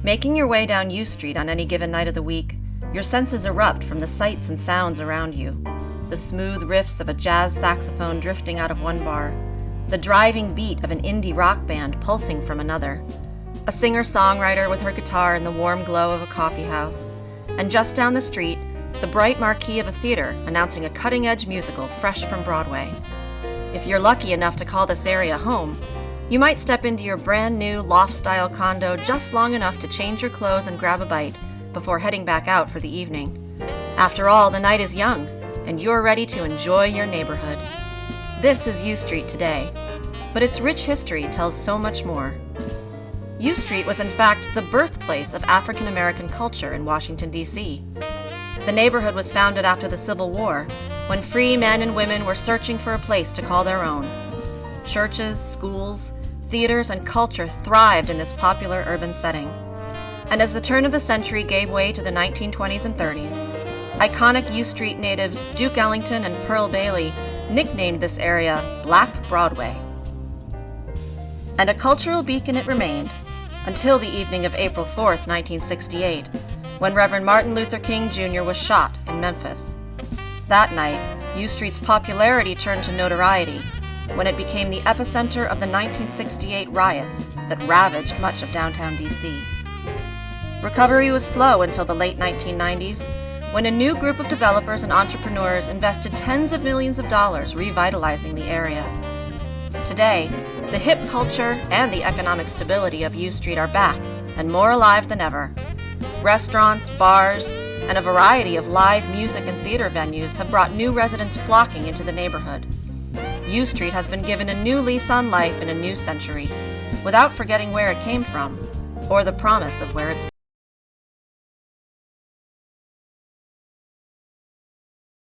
Making your way down U Street on any given night of the week, your senses erupt from the sights and sounds around you. The smooth riffs of a jazz saxophone drifting out of one bar, the driving beat of an indie rock band pulsing from another, a singer-songwriter with her guitar in the warm glow of a coffee house, and just down the street, the bright marquee of a theater announcing a cutting-edge musical fresh from Broadway. If you're lucky enough to call this area home, you might step into your brand new loft-style condo just long enough to change your clothes and grab a bite before heading back out for the evening. After all, the night is young, and you're ready to enjoy your neighborhood. This is U Street today, but its rich history tells so much more. U Street was in fact the birthplace of African American culture in Washington, D.C. The neighborhood was founded after the Civil War, when free men and women were searching for a place to call their own. Churches, schools, theaters, and culture thrived in this popular urban setting. And as the turn of the century gave way to the 1920s and 30s, iconic U Street natives Duke Ellington and Pearl Bailey nicknamed this area Black Broadway. And a cultural beacon it remained, until the evening of April 4th, 1968, when Reverend Martin Luther King Jr. was shot in Memphis. That night, U Street's popularity turned to notoriety when it became the epicenter of the 1968 riots that ravaged much of downtown D.C. Recovery was slow until the late 1990s, when a new group of developers and entrepreneurs invested tens of millions of dollars revitalizing the area. Today, the hip culture and the economic stability of U Street are back and more alive than ever. Restaurants, bars, and a variety of live music and theater venues have brought new residents flocking into the neighborhood. U Street has been given a new lease on life in a new century, without forgetting where it came from, or the promise of where it's